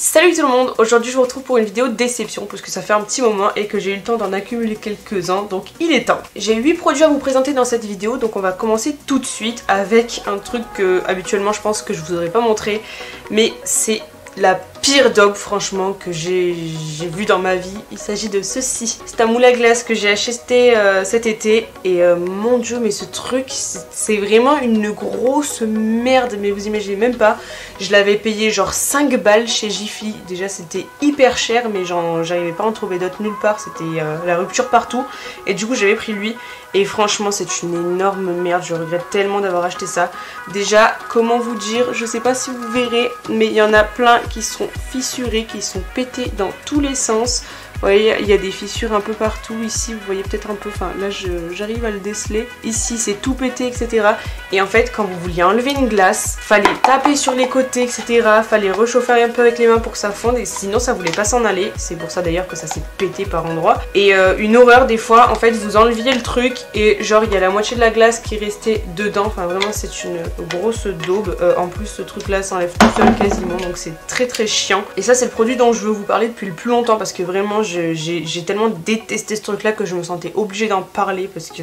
Salut tout le monde, aujourd'hui je vous retrouve pour une vidéo de déception parce que ça fait un petit moment et que j'ai eu le temps d'en accumuler quelques-uns, donc il est temps. J'ai 8 produits à vous présenter dans cette vidéo, donc on va commencer tout de suite avec un truc que habituellement je pense que je vous aurais pas montré, mais c'est la pire daube franchement que j'ai vu dans ma vie. Il s'agit de ceci. C'est un moule à glace que j'ai acheté cet été et mon dieu mais ce truc c'est vraiment une grosse merde, mais vous imaginez même pas. Je l'avais payé genre 5 balles chez Jiffy, déjà c'était hyper cher mais j'arrivais pas à en trouver d'autres nulle part, c'était la rupture partout et du coup j'avais pris lui. Et franchement c'est une énorme merde, je regrette tellement d'avoir acheté ça. Déjà comment vous dire, je sais pas si vous verrez mais il y en a plein qui sont fissurés, qui sont pétés dans tous les sens. Vous voyez, il y a des fissures un peu partout. Ici, vous voyez peut-être un peu, enfin là j'arrive à le déceler. Ici, c'est tout pété, etc. Et en fait, quand vous vouliez enlever une glace, fallait taper sur les côtés, etc. Fallait réchauffer un peu avec les mains pour que ça fonde. Et sinon, ça voulait pas s'en aller. C'est pour ça d'ailleurs que ça s'est pété par endroits. Et une horreur, des fois, en fait, vous enleviez le truc et genre, il y a la moitié de la glace qui restait dedans. Enfin, vraiment, c'est une grosse daube. En plus, ce truc-là s'enlève tout seul quasiment. Donc, c'est très très chiant. Et ça, c'est le produit dont je veux vous parler depuis le plus longtemps parce que vraiment, j'ai tellement détesté ce truc là que je me sentais obligée d'en parler parce que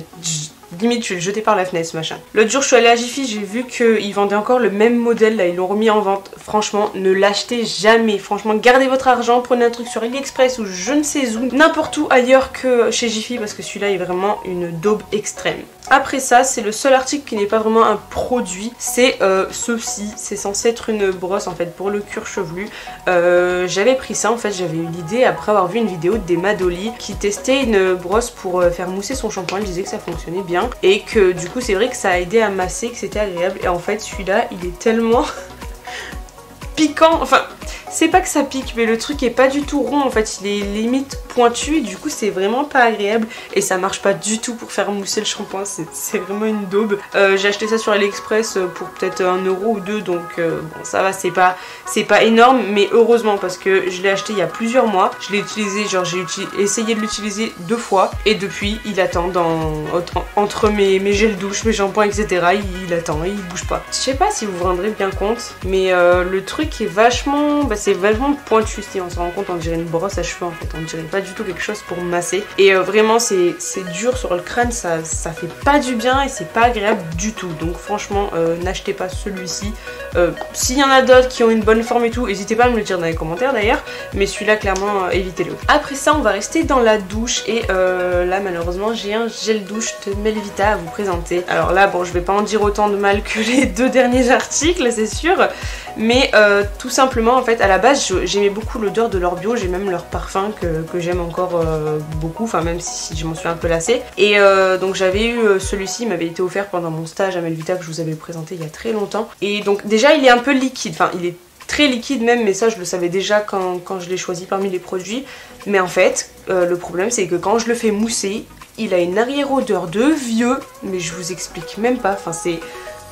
limite je vais le jeter par la fenêtre ce machin. L'autre jour je suis allée à Jiffy, j'ai vu qu'ils vendaient encore le même modèle là, ils l'ont remis en vente. Franchement ne l'achetez jamais, franchement gardez votre argent, prenez un truc sur AliExpress ou je ne sais où, n'importe où ailleurs que chez Jiffy parce que celui-là est vraiment une daube extrême. Après ça c'est le seul article qui n'est pas vraiment un produit, c'est ceci, c'est censé être une brosse en fait pour le cuir chevelu. J'avais pris ça en fait, j'avais eu l'idée après avoir vu une vidéo d'Emma Dolly qui testait une brosse pour faire mousser son shampoing, elle disait que ça fonctionnait bien et que du coup c'est vrai que ça a aidé à masser, que c'était agréable et en fait celui-là il est tellement piquant, enfin c'est pas que ça pique mais le truc est pas du tout rond en fait, il est limite pointu et du coup c'est vraiment pas agréable et ça marche pas du tout pour faire mousser le shampoing, c'est vraiment une daube. J'ai acheté ça sur AliExpress pour peut-être 1 euro ou 2 donc bon ça va, c'est pas énorme mais heureusement parce que je l'ai acheté il y a plusieurs mois, je l'ai utilisé, genre j'ai essayé de l'utiliser 2 fois et depuis il attend entre mes gels douche, mes shampoings etc, il attend, il bouge pas. Je sais pas si vous vous rendrez bien compte mais le truc est vachement, c'est vachement pointu, si on se rend compte on dirait une brosse à cheveux en fait, on dirait pas du tout quelque chose pour masser et vraiment c'est dur sur le crâne, ça fait pas du bien et c'est pas agréable du tout, donc franchement n'achetez pas celui-ci. S'il y en a d'autres qui ont une bonne forme et tout, n'hésitez pas à me le dire dans les commentaires d'ailleurs, mais celui-là clairement évitez-le. Après ça on va rester dans la douche et là malheureusement j'ai un gel douche de Melvita à vous présenter. Alors là bon je vais pas en dire autant de mal que les 2 derniers articles c'est sûr, mais tout simplement en fait à la base j'aimais beaucoup l'odeur de leur bio, j'ai même leur parfum que j'aime encore beaucoup, enfin même si je m'en suis un peu lassée. Et donc j'avais eu celui-ci, il m'avait été offert pendant mon stage à Melvita que je vous avais présenté il y a très longtemps. Et donc déjà il est un peu liquide, enfin il est très liquide même, mais ça je le savais déjà quand je l'ai choisi parmi les produits. Mais en fait le problème c'est que quand je le fais mousser, il a une arrière-odeur de vieux, mais je vous explique même pas, enfin c'est...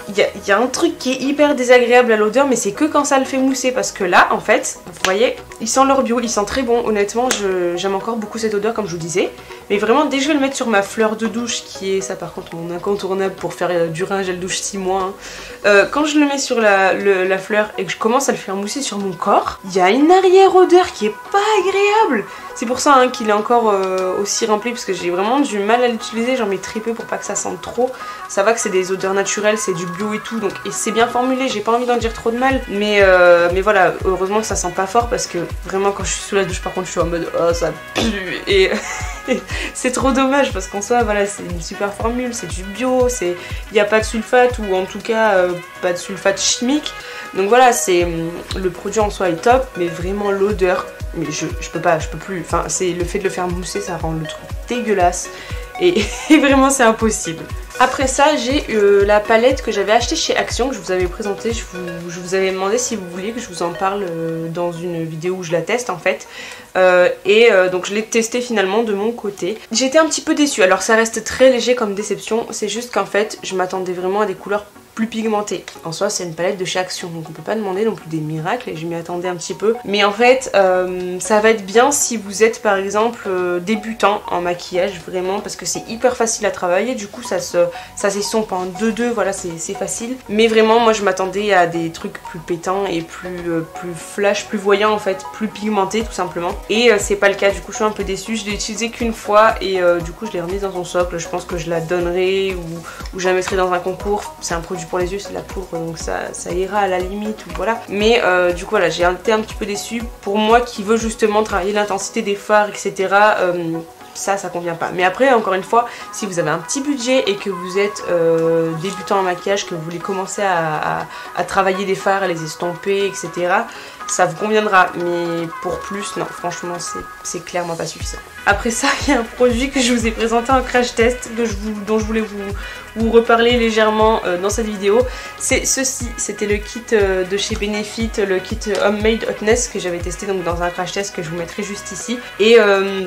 Il y a un truc qui est hyper désagréable à l'odeur, mais c'est que quand ça le fait mousser parce que là en fait vous voyez il sent leur bio, il sent très bon, honnêtement j'aime encore beaucoup cette odeur comme je vous disais, mais vraiment dès que je vais le mettre sur ma fleur de douche qui est ça par contre mon incontournable pour faire durer un gel douche 6 mois hein, quand je le mets sur la fleur et que je commence à le faire mousser sur mon corps, il y a une arrière odeur qui est pas agréable. C'est pour ça hein, qu'il est encore aussi rempli parce que j'ai vraiment du mal à l'utiliser, j'en mets très peu pour pas que ça sente trop. Ça va que c'est des odeurs naturelles, c'est du bio et tout, donc et c'est bien formulé, j'ai pas envie d'en dire trop de mal, mais voilà, heureusement que ça sent pas fort parce que vraiment quand je suis sous la douche par contre je suis en mode oh ça pue et c'est trop dommage parce qu'en soi voilà c'est une super formule, c'est du bio, il n'y a pas de sulfate ou en tout cas pas de sulfate chimique, donc voilà c'est le produit en soi est top, mais vraiment l'odeur, mais je peux plus, enfin c'est le fait de le faire mousser ça rend le truc dégueulasse et vraiment c'est impossible. Après ça j'ai la palette que j'avais achetée chez Action que je vous avais présentée, je vous avais demandé si vous vouliez que je vous en parle dans une vidéo où je la teste en fait. Donc je l'ai testée finalement de mon côté. J'étais un petit peu déçue, alors ça reste très léger comme déception, c'est juste qu'en fait je m'attendais vraiment à des couleurs plus pigmenté. En soi c'est une palette de chez Action, donc on peut pas demander non plus des miracles et je m'y attendais un petit peu. Mais en fait ça va être bien si vous êtes par exemple débutant en maquillage, vraiment, parce que c'est hyper facile à travailler, du coup ça s'estompe en 2-2, voilà, c'est facile. Mais vraiment moi je m'attendais à des trucs plus pétants et plus flash, plus voyants en fait, plus pigmentés tout simplement. Et c'est pas le cas, du coup je suis un peu déçue. Je l'ai utilisé qu'une fois et du coup je l'ai remise dans son socle. Je pense que je la donnerai ou je la mettrai dans un concours. C'est un produit pour les yeux, c'est de la poudre, donc ça ira à la limite, ou voilà. Mais du coup voilà, j'ai été un petit peu déçue. Pour moi qui veux justement travailler l'intensité des fards, etc. Ça convient pas. Mais après, encore une fois, si vous avez un petit budget et que vous êtes débutant en maquillage, que vous voulez commencer à travailler des fards, à les estomper, etc., ça vous conviendra. Mais pour plus, non, franchement, c'est clairement pas suffisant. Après ça, il y a un produit que je vous ai présenté en crash test, dont je voulais vous reparler légèrement dans cette vidéo. C'est ceci, c'était le kit de chez Benefit, le kit Homemade Hotness que j'avais testé donc dans un crash test que je vous mettrai juste ici. Et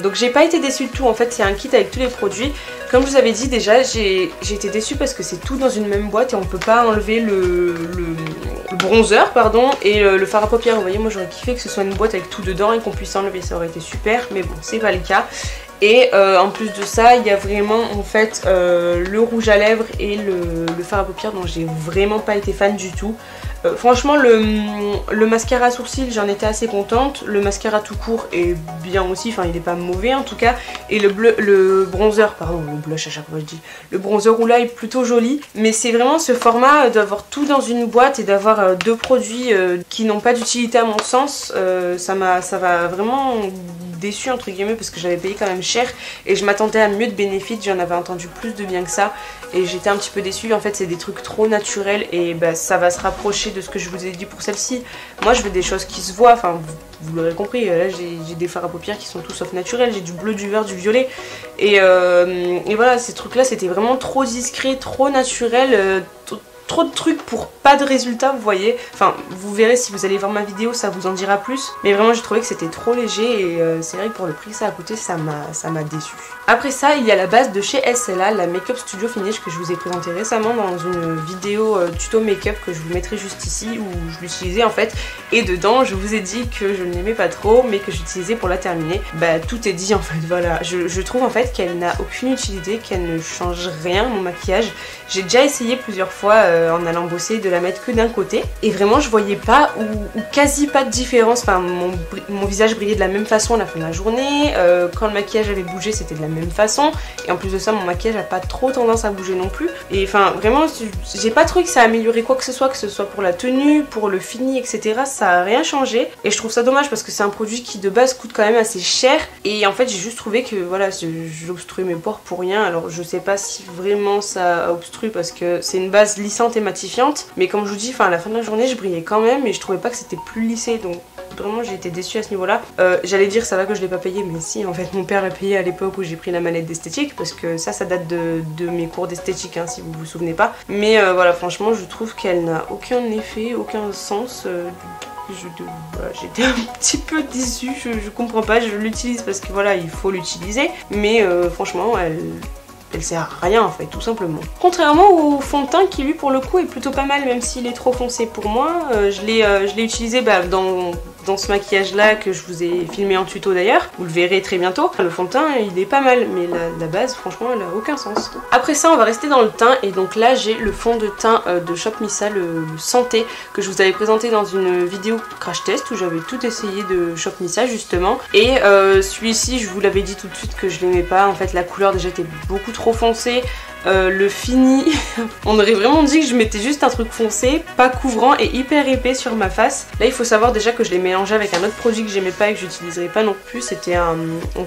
donc j'ai pas été déçue du tout, en fait c'est un kit avec tous les produits. Comme je vous avais dit déjà, j'ai été déçue parce que c'est tout dans une même boîte et on peut pas enlever le bronzer pardon et le fard à paupières. Vous voyez, moi j'aurais kiffé que ce soit une boîte avec tout dedans et qu'on puisse enlever, ça aurait été super, mais bon c'est pas le cas. Et en plus de ça, il y a vraiment en fait le rouge à lèvres et le fard à paupières dont j'ai vraiment pas été fan du tout. Franchement le mascara à sourcils, j'en étais assez contente. Le mascara tout court est bien aussi, enfin il est pas mauvais en tout cas. Et le bronzer, pardon, le blush à chaque fois je dis, le bronzer roula est plutôt joli. Mais c'est vraiment ce format d'avoir tout dans une boîte et d'avoir deux produits qui n'ont pas d'utilité à mon sens. Ça va vraiment déçue entre guillemets parce que j'avais payé quand même cher et je m'attendais à mieux de Benefit, j'en avais entendu plus de bien que ça et j'étais un petit peu déçue. En fait c'est des trucs trop naturels et bah, ça va se rapprocher de ce que je vous ai dit pour celle-ci. Moi je veux des choses qui se voient, enfin vous l'aurez compris, là j'ai des fards à paupières qui sont tout sauf naturels, j'ai du bleu, du vert, du violet et voilà, ces trucs là c'était vraiment trop discret, trop naturel, trop de trucs pour pas de résultat, vous voyez. Enfin, vous verrez si vous allez voir ma vidéo, ça vous en dira plus. Mais vraiment, j'ai trouvé que c'était trop léger et c'est vrai que pour le prix que ça a coûté, ça m'a déçu. Après ça, il y a la base de chez SLA, la Makeup Studio Finish que je vous ai présentée récemment dans une vidéo tuto make-up que je vous mettrai juste ici où je l'utilisais en fait. Et dedans, je vous ai dit que je ne l'aimais pas trop, mais que j'utilisais pour la terminer. Bah, tout est dit en fait, voilà. Je trouve en fait qu'elle n'a aucune utilité, qu'elle ne change rien mon maquillage. J'ai déjà essayé plusieurs fois en allant bosser de la mettre que d'un côté et vraiment je voyais pas ou quasi pas de différence. Enfin mon visage brillait de la même façon à la fin de la journée, quand le maquillage avait bougé c'était de la même façon et en plus de ça mon maquillage a pas trop tendance à bouger non plus et enfin vraiment j'ai pas trouvé que ça a amélioré quoi que ce soit pour la tenue, pour le fini, etc. Ça a rien changé et je trouve ça dommage parce que c'est un produit qui de base coûte quand même assez cher et en fait j'ai juste trouvé que voilà j'obstruais mes pores pour rien. Alors je sais pas si vraiment ça a obstrué parce que c'est une base lissante et matifiante, mais comme je vous dis, à la fin de la journée je brillais quand même et je trouvais pas que c'était plus lissé, donc vraiment j'ai été déçue à ce niveau là. J'allais dire ça va que je l'ai pas payé, mais si en fait mon père l'a payé à l'époque où j'ai pris la manette d'esthétique parce que ça date de mes cours d'esthétique hein, si vous vous souvenez pas, mais voilà franchement je trouve qu'elle n'a aucun effet, aucun sens. Voilà, j'étais un petit peu déçue, je comprends pas, je l'utilise parce que voilà il faut l'utiliser, mais franchement elle sert à rien en fait, tout simplement. Contrairement au fond de teint qui lui pour le coup est plutôt pas mal, même s'il est trop foncé pour moi. Je l'ai utilisé dans ce maquillage là que je vous ai filmé en tuto d'ailleurs, vous le verrez très bientôt. Le fond de teint il est pas mal, mais la base franchement elle a aucun sens. Après ça on va rester dans le teint et donc là j'ai le fond de teint de Shop Missa, le Santé, que je vous avais présenté dans une vidéo crash test où j'avais tout essayé de Shop Missa justement. Et celui-ci je vous l'avais dit tout de suite que je l'aimais pas, en fait la couleur déjà était beaucoup trop foncée. Le fini, on aurait vraiment dit que je mettais juste un truc foncé, pas couvrant et hyper épais sur ma face. Là il faut savoir déjà que je l'ai mélangé avec un autre produit que j'aimais pas et que j'utiliserai pas non plus. C'était un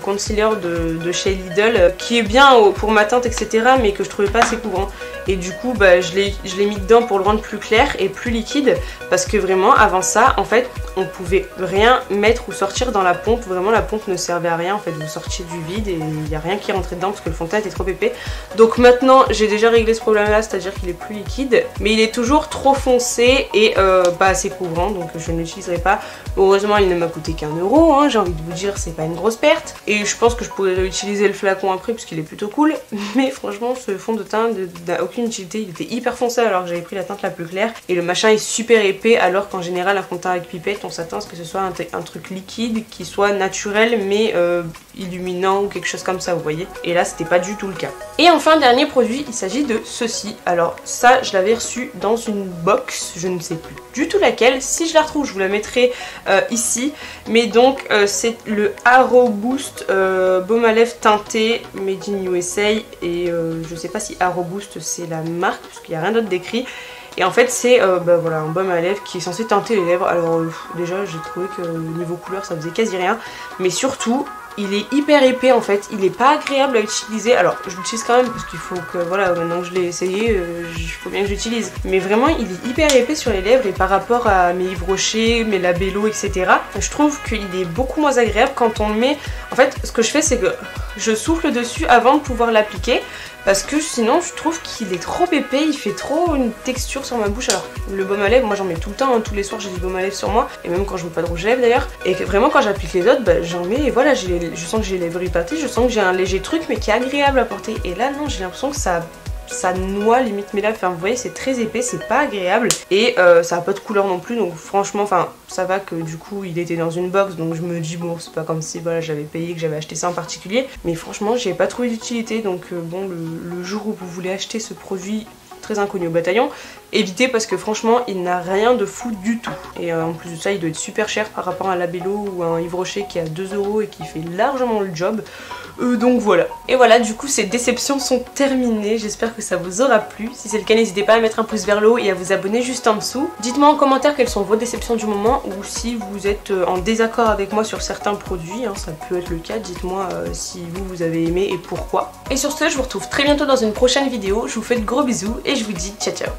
concealer de chez Lidl qui est bien pour ma teinte etc, mais que je trouvais pas assez couvrant. Et du coup bah, je l'ai mis dedans pour le rendre plus clair et plus liquide parce que vraiment avant ça en fait on pouvait rien mettre ou sortir dans la pompe. Vraiment la pompe ne servait à rien en fait, vous sortiez du vide et il n'y a rien qui rentrait dedans parce que le fond de teint était trop épais. Donc maintenant j'ai déjà réglé ce problème là, c'est à dire qu'il est plus liquide mais il est toujours trop foncé et pas assez couvrant, donc je ne l'utiliserai pas. Heureusement il ne m'a coûté qu'1 €, hein, j'ai envie de vous dire c'est pas une grosse perte et je pense que je pourrais réutiliser le flacon après puisqu'il est plutôt cool, mais franchement ce fond de teint n'a aucune aucune utilité, il était hyper foncé alors que j'avais pris la teinte la plus claire et le machin est super épais alors qu'en général un fond de teint avec pipette on s'attend à ce que ce soit un truc liquide qui soit naturel mais illuminant ou quelque chose comme ça, vous voyez. Et là c'était pas du tout le cas. Et enfin dernier produit, il s'agit de ceci. Alors ça je l'avais reçu dans une box, je ne sais plus du tout laquelle. Si je la retrouve je vous la mettrai ici. Mais donc c'est le Haro Boost baume à lèvres teinté made in USA et je sais pas si Haro Boost c'est la marque parce qu'il n'y a rien d'autre décrit. Et en fait c'est voilà, un baume à lèvres qui est censé teinter les lèvres. Alors déjà j'ai trouvé que niveau couleur ça faisait quasi rien. Mais surtout il est hyper épais en fait, il est pas agréable à utiliser. Alors je l'utilise quand même parce qu'il faut que, voilà, maintenant que je l'ai essayé, il faut bien que j'utilise. Mais vraiment il est hyper épais sur les lèvres et par rapport à mes Yves Rocher, mes Labello, etc. Je trouve qu'il est beaucoup moins agréable quand on le met. En fait ce que je fais c'est que je souffle dessus avant de pouvoir l'appliquer. Parce que sinon je trouve qu'il est trop épais, il fait trop une texture sur ma bouche. Alors le baume à lèvres, moi j'en mets tout le temps, hein. Tous les soirs j'ai du baume à lèvres sur moi. Et même quand je mets pas de rouge à lèvres d'ailleurs. Et vraiment quand j'applique les autres, j'en mets et voilà, je sens que j'ai les lèvres épatées, je sens que j'ai un léger truc mais qui est agréable à porter. Et là non, j'ai l'impression que ça noie limite mes lèvres, enfin vous voyez c'est très épais, c'est pas agréable et ça a pas de couleur non plus, donc franchement enfin ça va que du coup il était dans une box donc je me dis bon c'est pas comme si voilà j'avais payé, que j'avais acheté ça en particulier, mais franchement j'ai pas trouvé d'utilité. Donc bon le jour où vous voulez acheter ce produit très inconnu au bataillon, évitez parce que franchement il n'a rien de fou du tout. Et en plus de ça il doit être super cher par rapport à un Labello ou à un Yves Rocher qui est à 2 € et qui fait largement le job. Donc voilà. Et voilà, du coup ces déceptions sont terminées, j'espère que ça vous aura plu. Si c'est le cas n'hésitez pas à mettre un pouce vers le haut et à vous abonner juste en dessous. Dites-moi en commentaire quelles sont vos déceptions du moment ou si vous êtes en désaccord avec moi sur certains produits, hein, ça peut être le cas. Dites-moi si vous avez aimé et pourquoi. Et sur ce je vous retrouve très bientôt dans une prochaine vidéo, je vous fais de gros bisous et je vous dis ciao ciao.